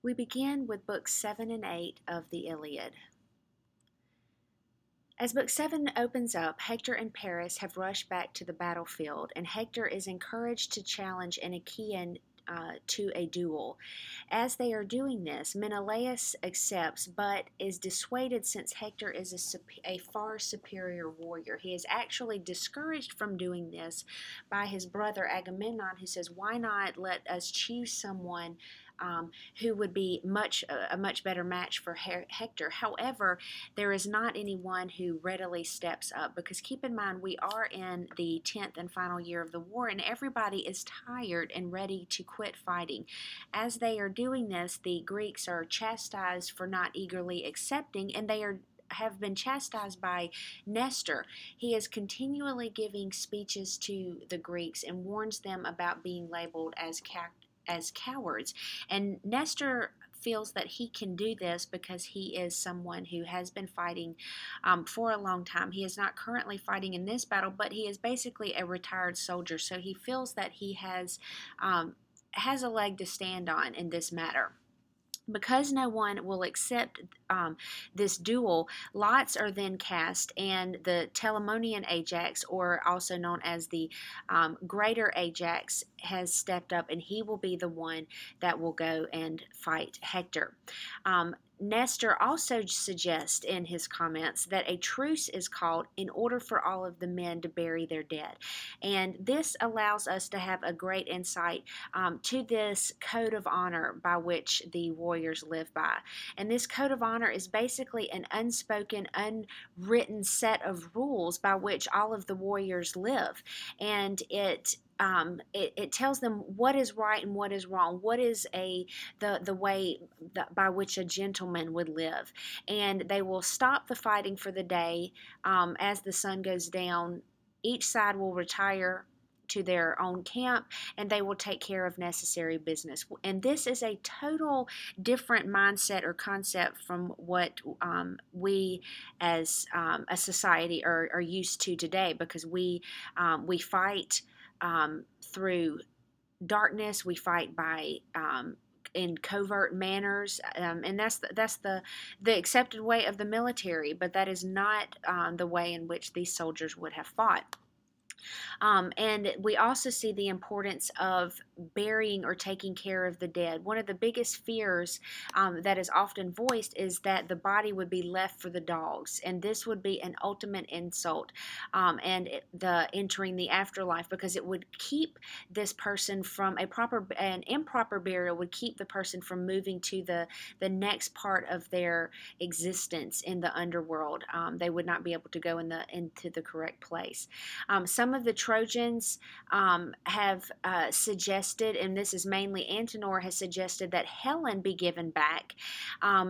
We begin with books 7 and 8 of the Iliad. As Book 7 opens up, Hector and Paris have rushed back to the battlefield, and Hector is encouraged to challenge an Achaean to a duel. As they are doing this, Menelaus accepts but is dissuaded since Hector is a far superior warrior. He is actually discouraged from doing this by his brother Agamemnon, who says, "Why not let us choose someone who would be a much better match for Hector?" However, there is not anyone who readily steps up, because keep in mind, we are in the 10th and final year of the war, and everybody is tired and ready to quit fighting. As they are doing this, the Greeks are chastised for not eagerly accepting, and have been chastised by Nestor. He is continually giving speeches to the Greeks and warns them about being labeled as cowards. And Nestor feels that he can do this because he is someone who has been fighting for a long time. He is not currently fighting in this battle, but he is basically a retired soldier. So he feels that he has a leg to stand on in this matter. Because no one will accept this duel, lots are then cast, and the Telamonian Ajax, or also known as the greater Ajax, has stepped up, and he will be the one that will go and fight Hector. Nestor also suggests in his comments that a truce is called in order for all of the men to bury their dead. And this allows us to have a great insight to this code of honor by which the warriors live by. And this code of honor is basically an unspoken, unwritten set of rules by which all of the warriors live. And it tells them what is right and what is wrong, what is the way by which a gentleman would live. And they will stop the fighting for the day as the sun goes down. Each side will retire to their own camp, and they will take care of necessary business. And this is a total different mindset or concept from what we as a society are used to today, because we fight through darkness. We fight by in covert manners, and that's the accepted way of the military. But that is not the way in which these soldiers would have fought. And we also see the importance of burying or taking care of the dead. One of the biggest fears that is often voiced is that the body would be left for the dogs, and this would be an ultimate insult and entering the afterlife, because it would keep this person from an improper burial would keep the person from moving to the next part of their existence in the underworld. They would not be able to go into the correct place. Some of the Trojans have suggested, and this is mainly Antenor, has suggested that Helen be given back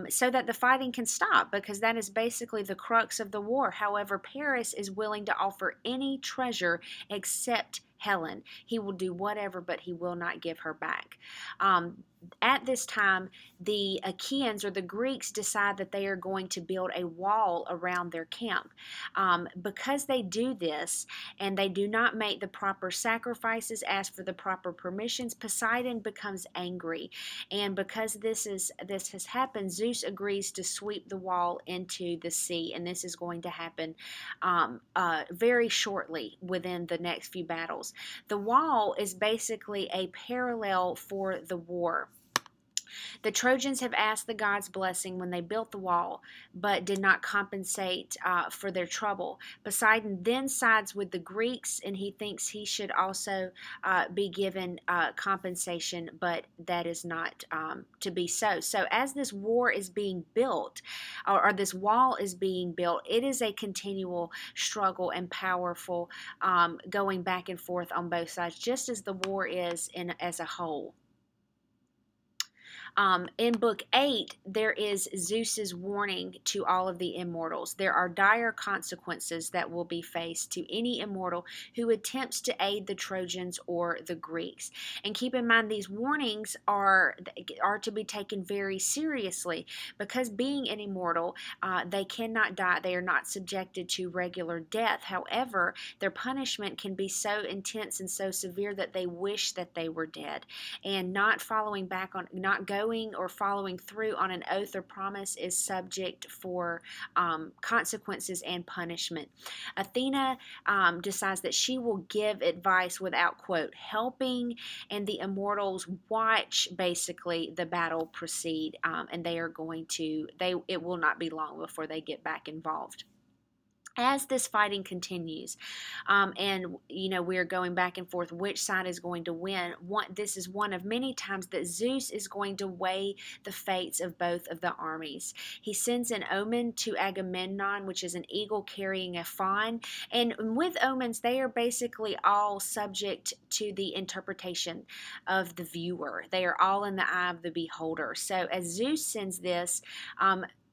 so that the fighting can stop, because that is basically the crux of the war. However, Paris is willing to offer any treasure except Helen. He will do whatever, but he will not give her back. At this time, the Achaeans, or the Greeks, decide that they are going to build a wall around their camp. Because they do this, and they do not make the proper sacrifices, ask for the proper permissions, Poseidon becomes angry. And because this has happened, Zeus agrees to sweep the wall into the sea, and this is going to happen very shortly within the next few battles. The wall is basically a parallel for the war. The Trojans have asked the gods' blessing when they built the wall, but did not compensate for their trouble. Poseidon then sides with the Greeks, and he thinks he should also be given compensation, but that is not to be so. So as this war is being built, or this wall is being built, it is a continual struggle and powerful going back and forth on both sides, just as the war is as a whole. In Book 8, there is Zeus's warning to all of the immortals. There are dire consequences that will be faced to any immortal who attempts to aid the Trojans or the Greeks. And keep in mind, these warnings are to be taken very seriously, because being an immortal, they cannot die. They are not subjected to regular death. However, their punishment can be so intense and so severe that they wish that they were dead, and not going or following through on an oath or promise is subject for consequences and punishment. Athena decides that she will give advice without, quote, helping, and the immortals watch basically the battle proceed, and they are going to, it will not be long before they get back involved. As this fighting continues, and we're going back and forth which side is going to win, this is one of many times that Zeus is going to weigh the fates of both of the armies. He sends an omen to Agamemnon, which is an eagle carrying a fawn, and with omens they are basically all subject to the interpretation of the viewer. They are all in the eye of the beholder. So as Zeus sends this,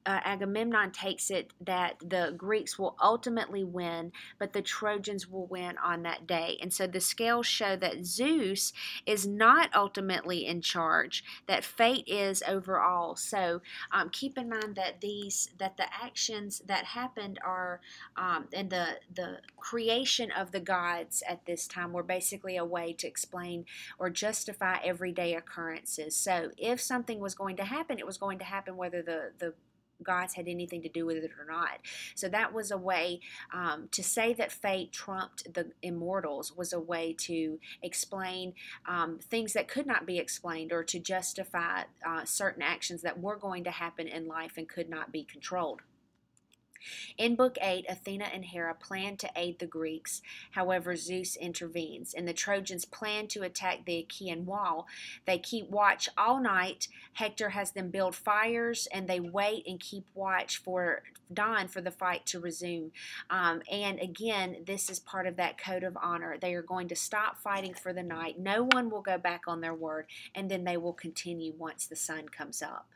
Agamemnon takes it that the Greeks will ultimately win, but the Trojans will win on that day. And so the scales show that Zeus is not ultimately in charge, that fate is overall. So keep in mind that the actions that happened are, and the creation of the gods at this time were basically a way to explain or justify everyday occurrences. So if something was going to happen, it was going to happen whether the gods had anything to do with it or not. So that was a way to say that fate trumped the immortals, was a way to explain things that could not be explained, or to justify certain actions that were going to happen in life and could not be controlled. In Book 8, Athena and Hera plan to aid the Greeks. However, Zeus intervenes, and the Trojans plan to attack the Achaean wall. They keep watch all night. Hector has them build fires, and they wait and keep watch for dawn for the fight to resume. And again, this is part of that code of honor. They are going to stop fighting for the night. No one will go back on their word, and then they will continue once the sun comes up.